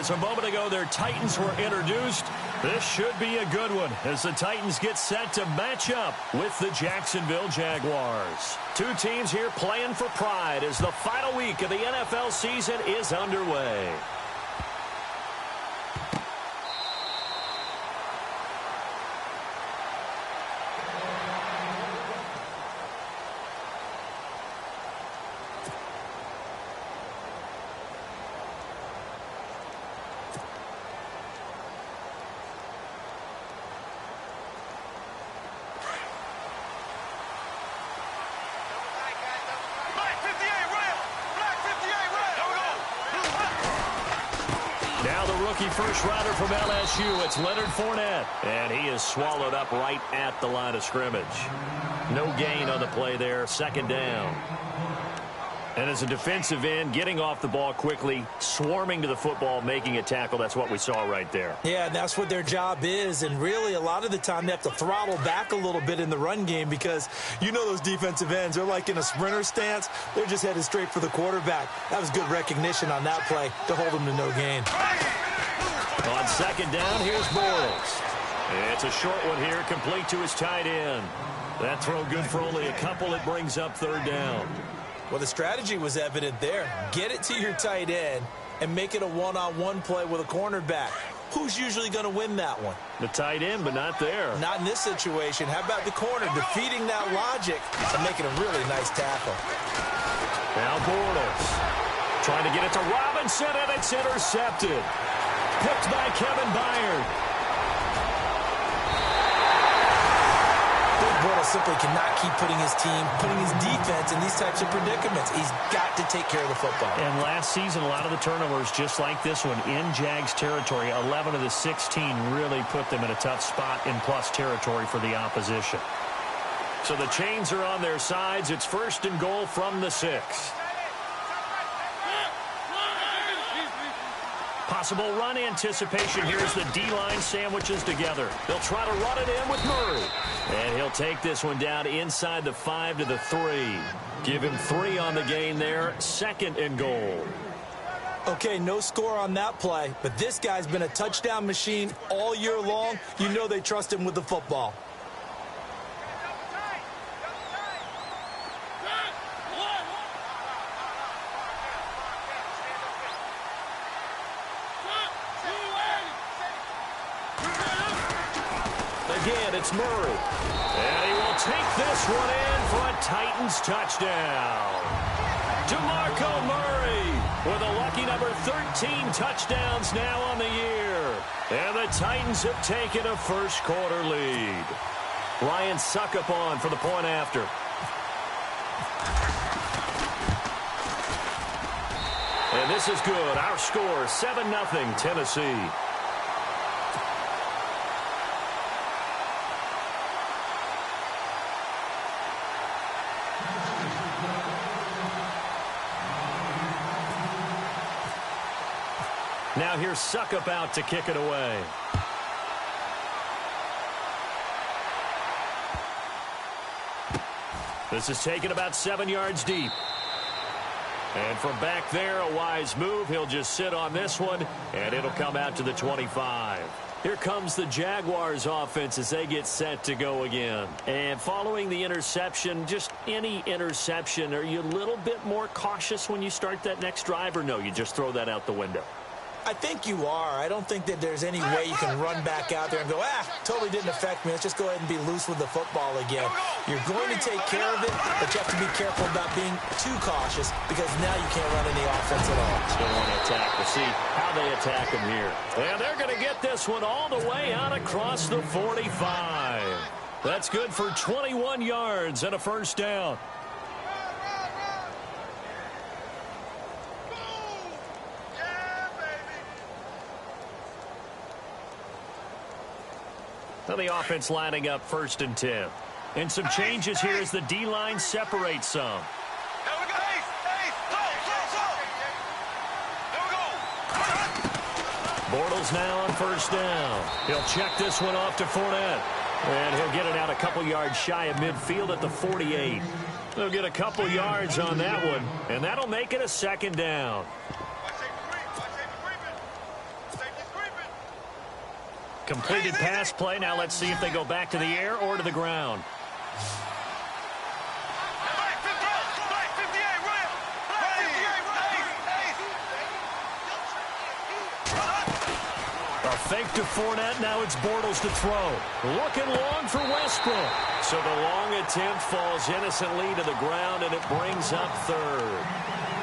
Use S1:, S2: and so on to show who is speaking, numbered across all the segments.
S1: as a moment ago their Titans were introduced. This should be a good one as the Titans get set to match up with the Jacksonville Jaguars. Two teams here playing for pride as the final week of the NFL season is underway. First rider from LSU, it's Leonard Fournette, and he is swallowed up right at the line of scrimmage. No gain on the play there, second down. And as a defensive end, getting off the ball quickly, swarming to the football, making a tackle, that's what we saw right there.
S2: Yeah, and that's what their job is, and really a lot of the time they have to throttle back a little bit in the run game because you know those defensive ends, they're like in a sprinter stance, they're just headed straight for the quarterback. That was good recognition on that play to hold them to no gain.
S1: On second down, here's Bortles. It's a short one here, complete to his tight end. That throw good for only a couple. It brings up third down.
S2: Well, the strategy was evident there. Get it to your tight end and make it a one-on-one play with a cornerback. Who's usually going to win that one?
S1: The tight end, but not there.
S2: Not in this situation. How about the corner defeating that logic and making a really nice tackle?
S1: Now Bortles trying to get it to Robinson, and it's intercepted. Picked by Kevin Byard.
S2: Big Bortles simply cannot keep putting his team, putting his defense in these types of predicaments. He's got to take care of the football.
S1: And last season, a lot of the turnovers, just like this one, in Jags territory, 11 of the 16 really put them in a tough spot in plus territory for the opposition. So the chains are on their sides. It's first and goal from the 6. Possible run anticipation here as the D-line sandwiches together. They'll try to run it in with Murray. And he'll take this one down inside the 5 to the 3. Give him 3 on the gain there. Second and goal.
S2: Okay, no score on that play, but this guy's been a touchdown machine all year long. You know they trust him with the football.
S1: Again, it's Murray. And he will take this one in for a Titans touchdown. DeMarco Murray with a lucky number 13 touchdowns now on the year. And the Titans have taken a first quarter lead. Ryan Suckup on for the point after. And this is good. Our score, 7-0 Tennessee. Now here's Suckup out to kick it away. This is taken about 7 yards deep. And from back there, a wise move. He'll just sit on this one, and it'll come out to the 25. Here comes the Jaguars offense as they get set to go again. And following the interception, just any interception, are you a little bit more cautious when you start that next drive, or no, you just throw that out the window?
S2: I think you are. I don't think that there's any way you can run back out there and go, totally didn't affect me. Let's just go ahead and be loose with the football again. You're going to take care of it, but you have to be careful about being too cautious because now you can't run any offense at all.
S1: Still want to attack. We'll see how they attack him here. And they're going to get this one all the way out across the 45. That's good for 21 yards and a first down. Now the offense lining up 1st and 10. And some changes here as the D-line separates some. Bortles now on 1st down. He'll check this one off to Fournette. And he'll get it out a couple yards shy of midfield at the 48. They'll get a couple yards on that one, and that'll make it a 2nd down. Completed pass play. Now let's see if they go back to the air or to the ground. A fake to Fournette. Now it's Bortles to throw. Looking long for Westbrook. So the long attempt falls innocently to the ground, and it brings up third.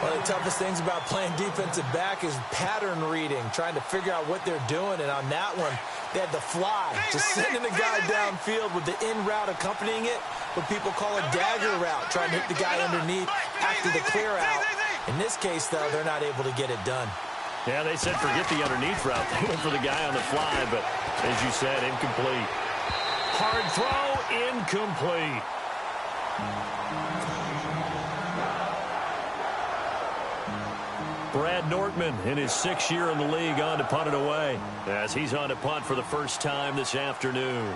S2: One of the toughest things about playing defensive back is pattern reading, trying to figure out what they're doing. And on that one, they had to fly, just sending the guy downfield with the in route accompanying it, what people call a dagger route, trying to hit the guy underneath after the clear out. In this case, though, they're not able to get it done.
S1: Yeah, they said forget the underneath route. They went for the guy on the fly, but as you said, incomplete. Hard throw, incomplete. Brad Nortman in his 6th year in the league on to punt it away, as he's on to punt for the first time this afternoon.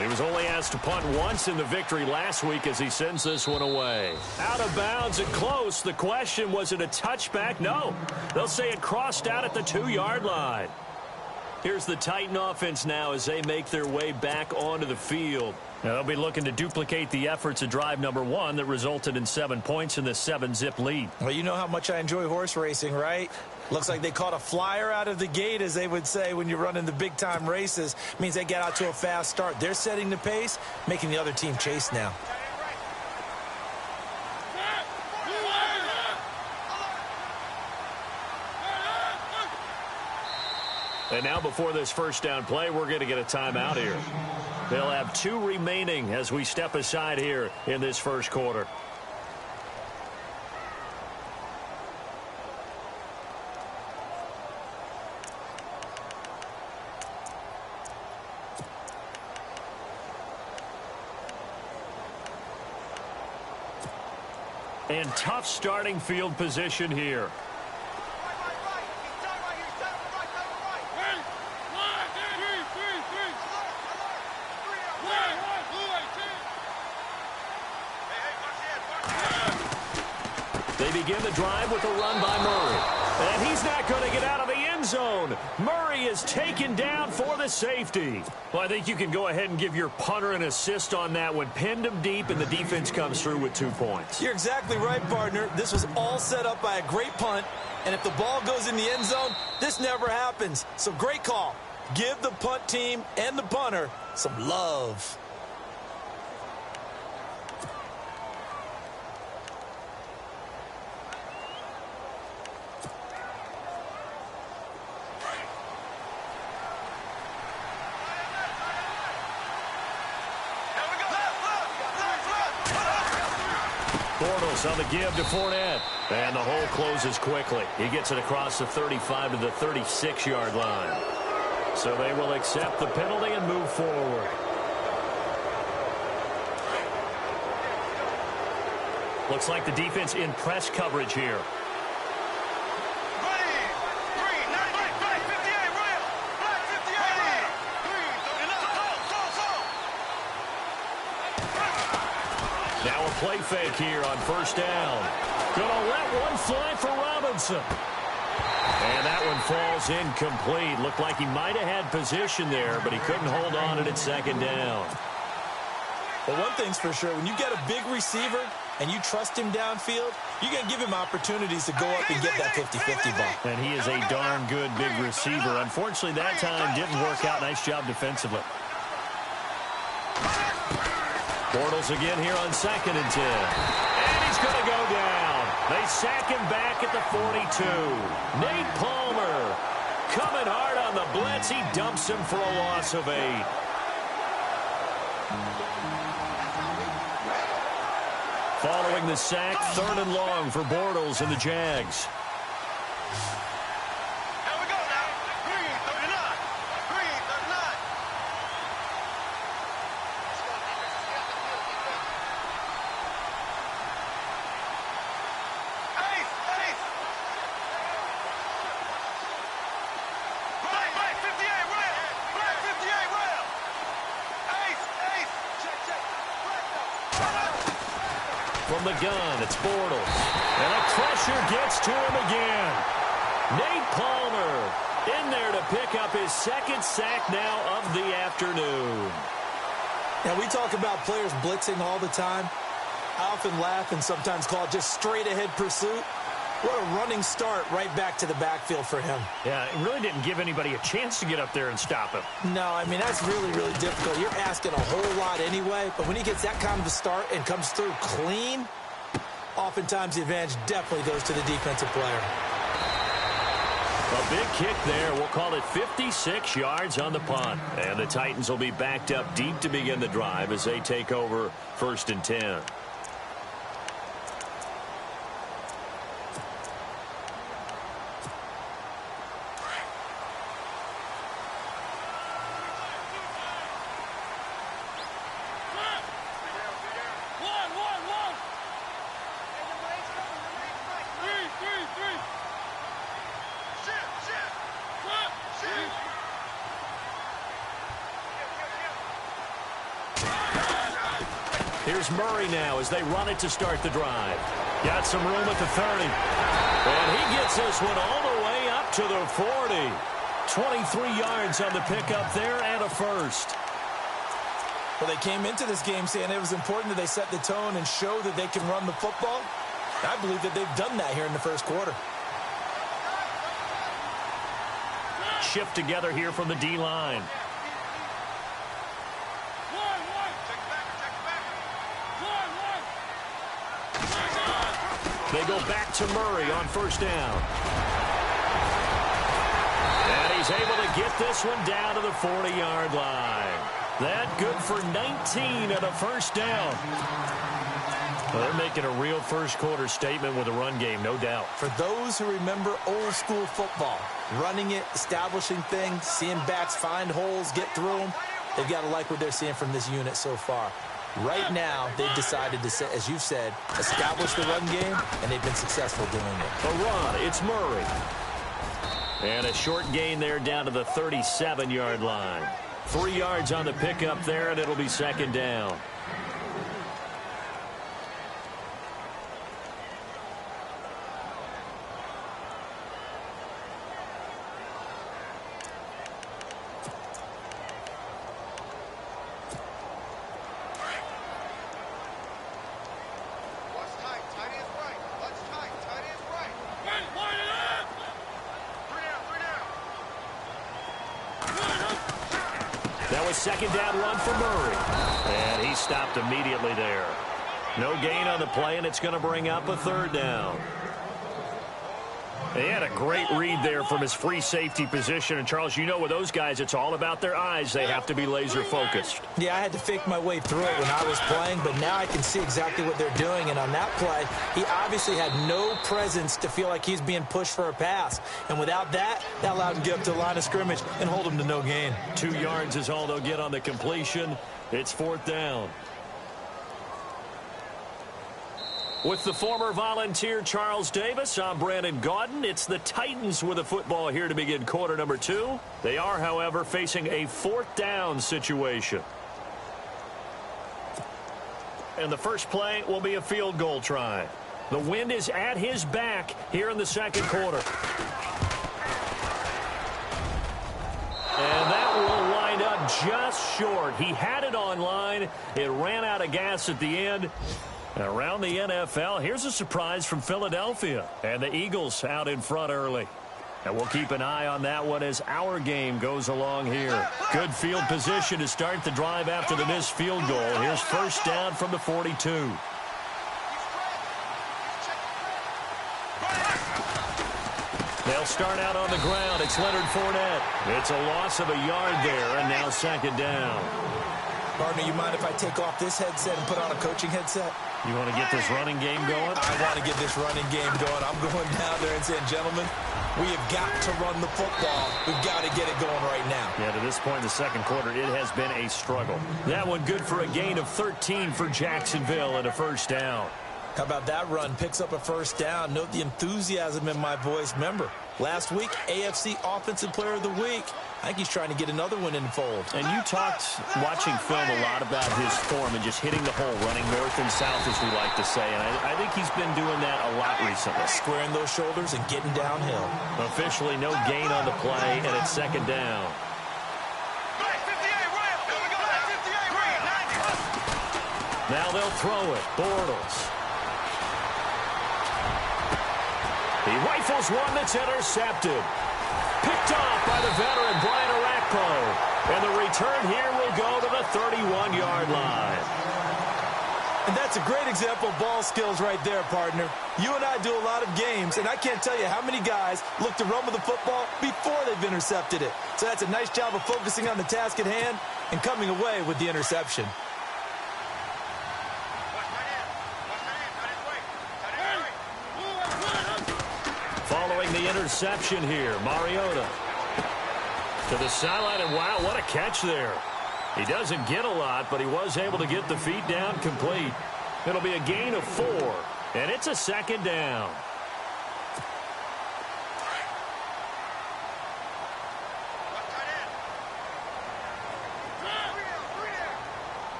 S1: He was only asked to punt once in the victory last week as he sends this one away. Out of bounds and close. The question, was it a touchback? No. They'll say it crossed out at the 2-yard line. Here's the Titan offense now as they make their way back onto the field. Now they'll be looking to duplicate the efforts of drive number 1 that resulted in 7 points in the 7-zip lead.
S2: Well, you know how much I enjoy horse racing, right? Looks like they caught a flyer out of the gate, as they would say when you're running the big-time races. Means they get out to a fast start. They're setting the pace, making the other team chase now.
S1: And now before this first down play, we're going to get a timeout here. They'll have 2 remaining as we step aside here in this first quarter. And tough starting field position here. They begin the drive with a run by Murray. And he's not going to get out of the end zone. Murray is taken down for the safety. Well, I think you can go ahead and give your punter an assist on that one. Pinned him deep, and the defense comes through with 2 points.
S2: You're exactly right, partner. This was all set up by a great punt. And if the ball goes in the end zone, this never happens. So great call. Give the punt team and the punter some love.
S1: Bortles on the give to Fournette. And the hole closes quickly. He gets it across the 35 to the 36-yard line. So they will accept the penalty and move forward. Looks like the defense in press coverage here. Now a play fake here on first down. Gonna let one fly for Robinson. And that one falls incomplete. Looked like he might have had position there, but he couldn't hold on at second down.
S2: Well, one thing's for sure, when you get a big receiver and you trust him downfield, you're going to give him opportunities to go up and get that 50-50 ball.
S1: And he is a darn good big receiver. Unfortunately, that time didn't work out. Nice job defensively. Bortles again here on 2nd and 10. And he's going to go down. They sack him back at the 42. Nate Palmer coming hard on the blitz. He dumps him for a loss of 8. Following the sack, 3rd and long for Bortles and the Jags. From From the gun, it's Bortles. And the pressure gets to him again. Nate Palmer in there to pick up his second sack now of the afternoon.
S2: Now, we talk about players blitzing all the time. I often laugh and sometimes call it just straight-ahead pursuit. What a running start right back to the backfield for him.
S1: Yeah, it really didn't give anybody a chance to get up there and stop him.
S2: No, I mean, that's really, really difficult. You're asking a whole lot anyway, but when he gets that kind of a start and comes through clean, oftentimes the advantage definitely goes to the defensive player.
S1: A big kick there. We'll call it 56 yards on the punt. And the Titans will be backed up deep to begin the drive as they take over 1st and 10. Here's Murray now as they run it to start the drive. Got some room at the 30. And he gets this one all the way up to the 40. 23 yards on the pickup there and a first.
S2: Well, they came into this game saying it was important that they set the tone and show that they can run the football. I believe that they've done that here in the first quarter.
S1: Shift together here from the D-line. They go back to Murray on first down. And he's able to get this one down to the 40-yard line. That good for 19 and a first down. Well, they're making a real first-quarter statement with a run game, no doubt.
S2: For those who remember old-school football, running it, establishing things, seeing backs find holes, get through them, they've got to like what they're seeing from this unit so far. Right now, they've decided to, as you said, establish the run game, and they've been successful doing it.
S1: A run, it's Murray. And a short gain there down to the 37-yard line. 3 yards on the pickup there, and it'll be second down. That was second down run for Murray. And he stopped immediately there. No gain on the play, and it's going to bring up a third down. He had a great read there from his free safety position. And, Charles, you know with those guys, it's all about their eyes. They have to be laser-focused.
S2: Yeah, I had to fake my way through it when I was playing, but now I can see exactly what they're doing. And on that play, he obviously had no presence to feel like he's being pushed for a pass. And without that, that allowed him to get up to the line of scrimmage and hold him to no gain.
S1: 2 yards is all they'll get on the completion. It's fourth down. With the former Volunteer Charles Davis, I'm Brandon Gaudin. It's the Titans with the football here to begin quarter number 2. They are, however, facing a fourth down situation. And the first play will be a field goal try. The wind is at his back here in the second quarter. And that will wind up just short. He had it on line. It ran out of gas at the end. Around the NFL, here's a surprise from Philadelphia. And the Eagles out in front early. And we'll keep an eye on that one as our game goes along here. Good field position to start the drive after the missed field goal. Here's first down from the 42. They'll start out on the ground. It's Leonard Fournette. It's a loss of a yard there, and now second down.
S2: Partner, you mind if I take off this headset and put on a coaching headset?
S1: You want to get this running game going?
S2: I want to get this running game going. I'm going down there and saying, gentlemen, we have got to run the football. We've got to get it going right now.
S1: Yeah, to this point in the second quarter, it has been a struggle. That one good for a gain of 13 for Jacksonville and a first down.
S2: How about that run? Picks up a first down. Note the enthusiasm in my voice. Remember, last week, AFC Offensive Player of the Week. I think he's trying to get another one in the fold.
S1: And you talked, watching film, a lot about his form and just hitting the hole, running north and south, as we like to say. And I think he's been doing that a lot recently.
S2: Squaring those shoulders and getting downhill.
S1: Officially no gain on the play, and it's second down. Now they'll throw it. Bortles. He rifles one that's intercepted. Picked off by the veteran Brian Arakpo. And the return here will go to the 31-yard line.
S2: And that's a great example of ball skills right there, partner. You and I do a lot of games, and I can't tell you how many guys look to run with the football before they've intercepted it. So that's a nice job of focusing on the task at hand and coming away with the interception.
S1: Following the interception here, Mariota to the sideline, and wow, what a catch there. He doesn't get a lot, but he was able to get the feet down complete. It'll be a gain of 4, and it's a second down.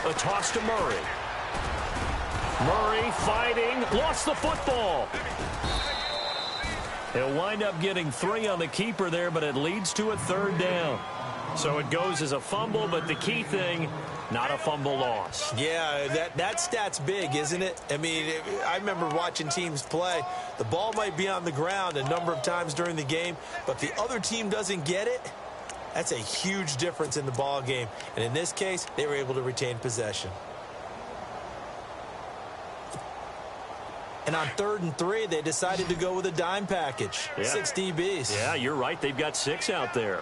S1: A toss to Murray. Murray fighting, lost the football. He'll wind up getting 3 on the keeper there, but it leads to a third down. So it goes as a fumble, but the key thing, not a fumble loss.
S2: Yeah, that stat's big, isn't it? I mean, I remember watching teams play. The ball might be on the ground a number of times during the game, but the other team doesn't get it. That's a huge difference in the ball game. And in this case, they were able to retain possession. And on 3rd and 3, they decided to go with a dime package. Yeah. 6 DBs.
S1: Yeah, you're right. They've got 6 out there.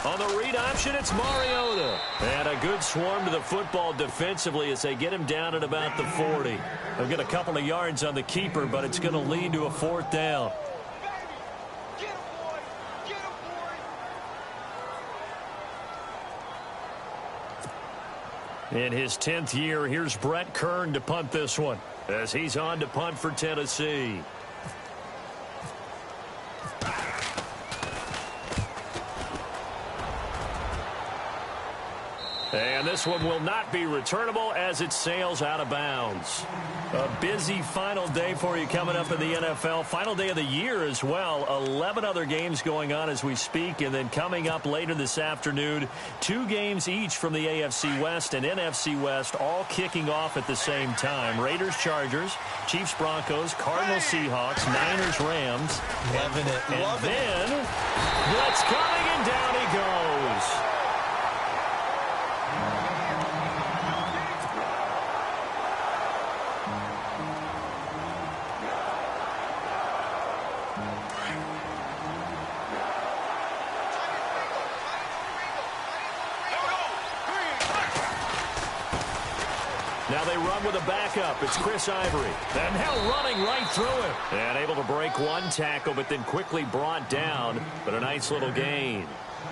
S1: On the read option, it's Mariota. And a good swarm to the football defensively as they get him down at about the 40. They'll get a couple of yards on the keeper, but it's going to lead to a 4th down. In his 10th year, here's Brett Kern to punt this one as he's on to punt for Tennessee. And this one will not be returnable as it sails out of bounds. A busy final day for you coming up in the NFL. Final day of the year as well. 11 other games going on as we speak. And then coming up later this afternoon, 2 games each from the AFC West and NFC West, all kicking off at the same time. Raiders, Chargers, Chiefs, Broncos, Cardinals, Seahawks, Niners, Rams.
S2: Loving it.
S1: And then Brett's coming and down he goes. Now they run with a backup. It's Chris Ivory. And now running right through him. And able to break one tackle, but then quickly brought down. But a nice little gain.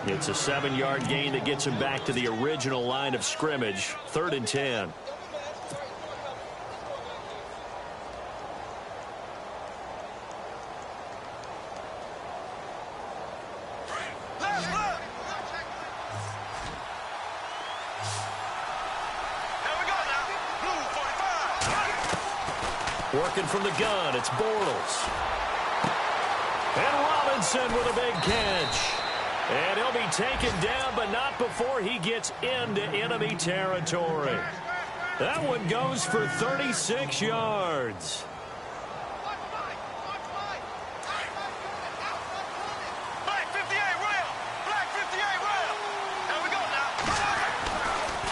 S1: It's a 7-yard gain that gets him back to the original line of scrimmage. 3rd and 10. Working from the gun, it's Bortles. And Robinson with a big catch. And he'll be taken down, but not before he gets into enemy territory. That one goes for 36 yards.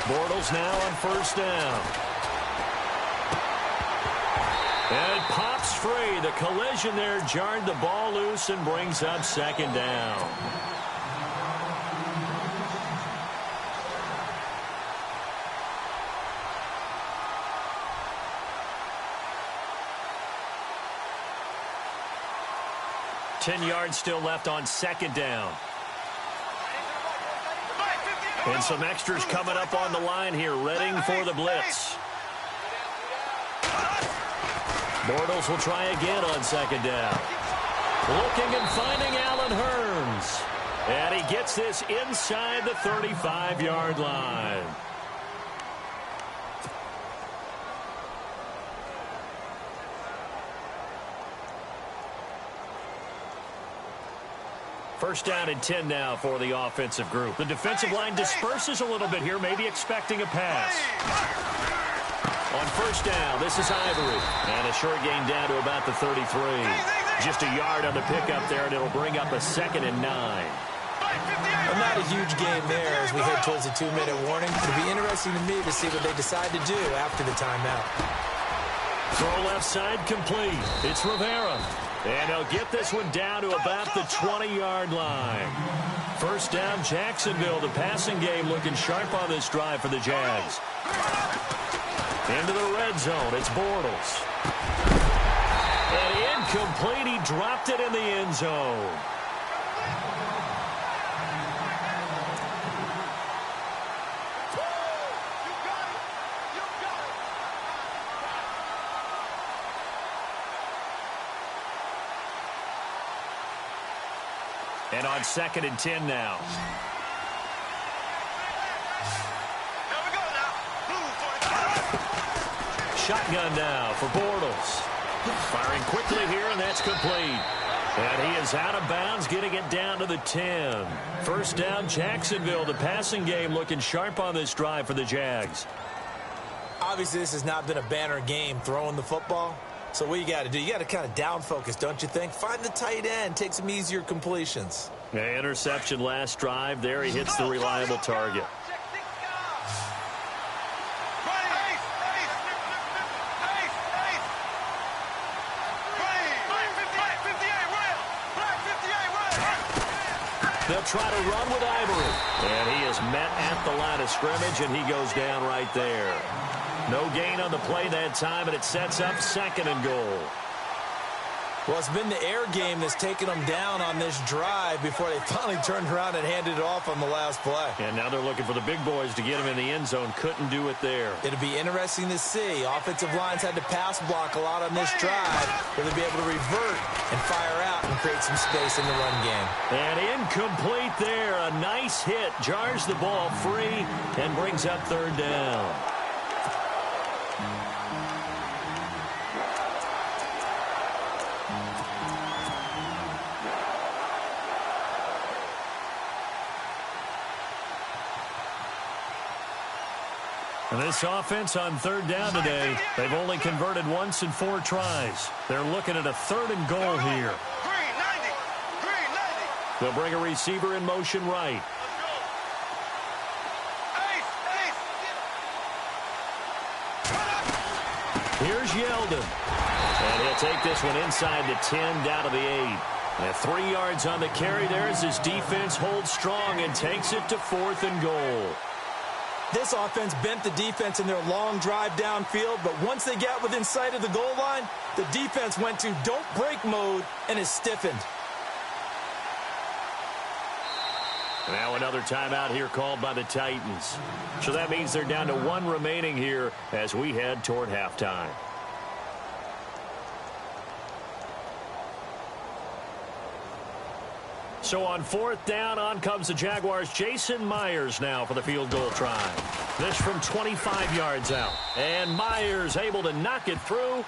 S1: Bortles now on 1st down. And it pops free. The collision there jarred the ball loose and brings up 2nd down. Ten yards still left on 2nd down. And some extras coming up on the line here, readying for the blitz. Bortles will try again on second down. Looking and finding Allen Hurns. And he gets this inside the 35-yard line. First down and 10 now for the offensive group. The defensive line disperses a little bit here, maybe expecting a pass. On first down, this is Ivory. And a short gain down to about the 33. Just a yard on the pickup there, and it'll bring up a 2nd and 9.
S2: Well, not a huge game there as we head towards the 2-minute warning. It'll be interesting to me to see what they decide to do after the timeout.
S1: Throw left side complete. It's Rivera. And he'll get this one down to about the 20-yard line. First down, Jacksonville. The passing game looking sharp on this drive for the Jags. Into the red zone. It's Bortles. And incomplete. He dropped it in the end zone. And on 2nd and 10 now. Shotgun now for Bortles. Firing quickly here, and that's complete. And he is out of bounds, getting it down to the 10. First down, Jacksonville. The passing game looking sharp on this drive for the Jags.
S2: Obviously, this has not been a banner game throwing the football. So what you got to do, you got to kind of down focus, don't you think? Find the tight end, take some easier completions.
S1: Yeah, interception last drive. There he hits the reliable target. They'll try to run with Ivory. And he is met at the line of scrimmage, and he goes down right there. No gain on the play that time, and it sets up 2nd and goal.
S2: Well, it's been the air game that's taken them down on this drive before they finally turned around and handed it off on the last play.
S1: And now they're looking for the big boys to get him in the end zone. Couldn't do it there.
S2: It'll be interesting to see. Offensive lines had to pass block a lot on this drive. Will they be able to revert and fire out and create some space in the run game?
S1: And incomplete there. A nice hit. Jars the ball free and brings up 3rd down. And this offense on 3rd down today, they've only converted once in 4 tries. They're looking at a 3rd and goal here. They'll bring a receiver in motion right. Here's Yeldon. And he'll take this one inside the 10, down to the 8. And 3 yards on the carry there as his defense holds strong and takes it to 4th and goal.
S2: This offense bent the defense in their long drive downfield, but once they got within sight of the goal line, the defense went to don't break mode and is stiffened.
S1: Now another timeout here called by the Titans. So that means they're down to 1 remaining here as we head toward halftime. So on 4th down, on comes the Jaguars. Jason Myers now for the field goal try. This from 25 yards out. And Myers able to knock it through.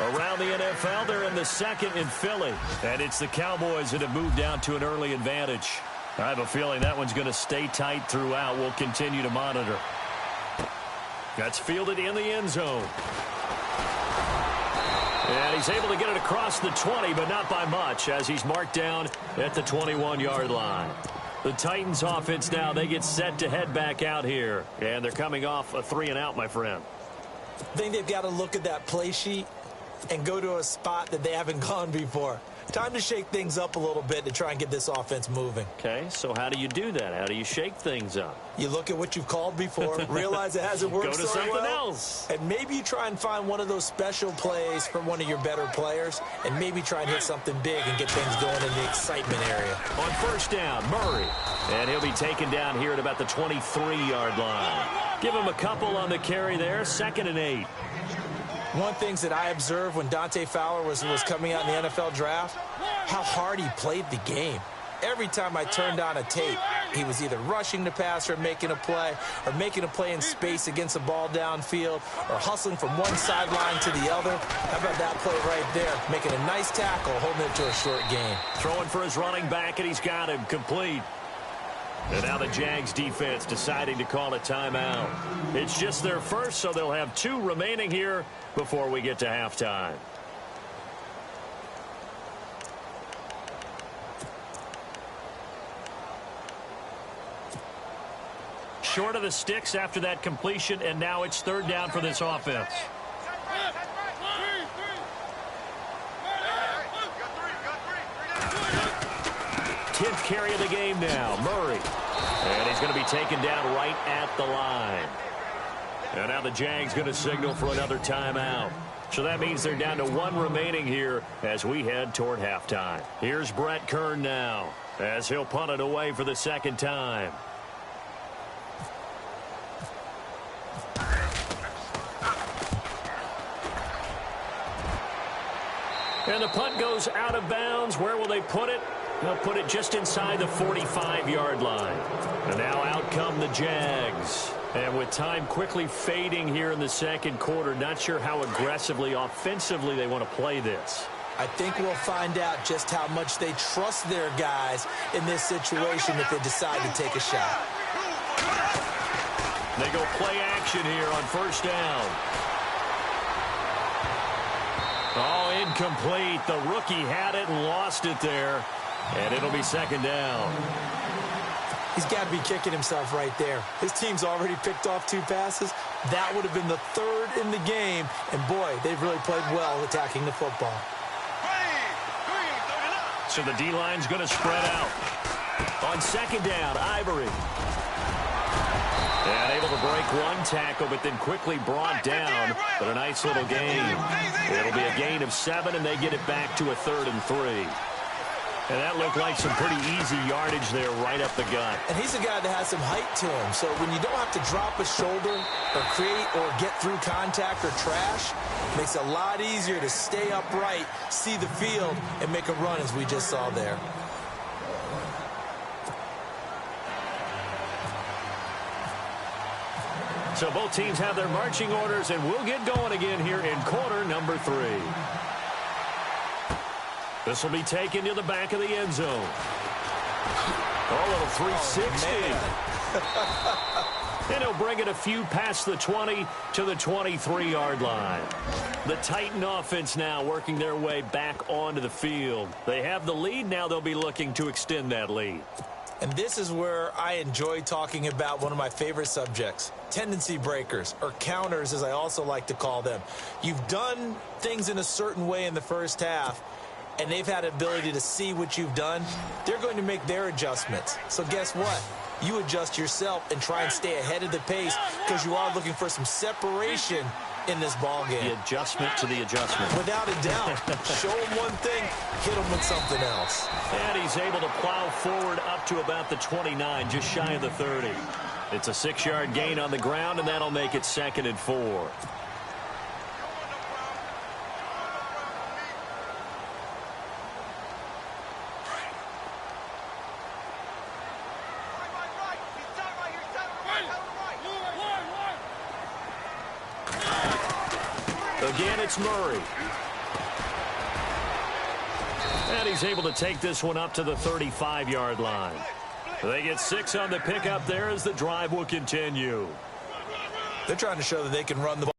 S1: Around the NFL, they're in the 2nd in Philly. And it's the Cowboys that have moved down to an early advantage. I have a feeling that one's going to stay tight throughout. We'll continue to monitor. That's fielded in the end zone. And he's able to get it across the 20, but not by much, as he's marked down at the 21-yard line. The Titans offense now, they get set to head back out here. And they're coming off a 3-and-out, my friend.
S2: I think they've got to look at that play sheet and go to a spot that they haven't gone before. Time to shake things up a little bit to try and get this offense moving.
S1: Okay, so how do you do that? How do you shake things up?
S2: You look at what you've called before, realize it hasn't worked
S1: Go to
S2: so
S1: something
S2: well,
S1: else.
S2: and maybe you try and find one of those special plays from one of your better players, and maybe try and hit something big and get things going in the excitement area.
S1: On first down, Murray. And he'll be taken down here at about the 23-yard line. Give him a couple on the carry there, 2nd and 8.
S2: One of the things that I observed when Dante Fowler was coming out in the NFL draft, how hard he played the game. Every time I turned on a tape, he was either rushing the passer, making a play in space against the ball downfield, or hustling from one sideline to the other. How about that play right there? Making a nice tackle, holding it to a short gain.
S1: Throwing for his running back, and he's got him complete. And now the Jags defense deciding to call a timeout. It's just their first, so they'll have 2 remaining here before we get to halftime. Short of the sticks after that completion, and now it's 3rd down for this offense. 10th carry of the game now, Murray. And he's going to be taken down right at the line. And now the Jags going to signal for another timeout. So that means they're down to 1 remaining here as we head toward halftime. Here's Brett Kern now as he'll punt it away for the 2nd time. And the punt goes out of bounds. Where will they put it? They'll put it just inside the 45-yard line. And now out come the Jags. And with time quickly fading here in the 2nd quarter, not sure how aggressively, offensively they want to play this.
S2: I think we'll find out just how much they trust their guys in this situation if they decide to take a shot.
S1: They go play action here on first down. Oh, incomplete. The rookie had it and lost it there. And it'll be 2nd down.
S2: He's got to be kicking himself right there. His team's already picked off 2 passes. That would have been the 3rd in the game. And, boy, they've really played well attacking the football.
S1: So the D-line's going to spread out. On 2nd down, Ivory. And able to break 1 tackle, but then quickly brought down. But a nice little gain. It'll be a gain of 7, and they get it back to a 3rd and 3. And that looked like some pretty easy yardage there right up the gut.
S2: And he's a guy that has some height to him. So when you don't have to drop a shoulder or create or get through contact or trash, it makes it a lot easier to stay upright, see the field, and make a run as we just saw there.
S1: So both teams have their marching orders, and we'll get going again here in quarter number 3. This will be taken to the back of the end zone. A little 360. And he'll bring it a few past the 20 to the 23-yard line. The Titan offense now working their way back onto the field. They have the lead. Now they'll be looking to extend that lead.
S2: And this is where I enjoy talking about one of my favorite subjects, tendency breakers, or counters as I also like to call them. You've done things in a certain way in the first half, and they've had ability to see what you've done. They're going to make their adjustments. So guess what? You adjust yourself and try and stay ahead of the pace because you are looking for some separation in this ball game.
S1: The adjustment to the adjustment.
S2: Without a doubt. Show him one thing, hit him with something else.
S1: And he's able to plow forward up to about the 29, just shy of the 30. It's a 6-yard gain on the ground, and that'll make it 2nd and 4. Again, it's Murray. And he's able to take this one up to the 35-yard line. They get 6 on the pickup there as the drive will continue.
S2: They're trying to show that they can run the ball.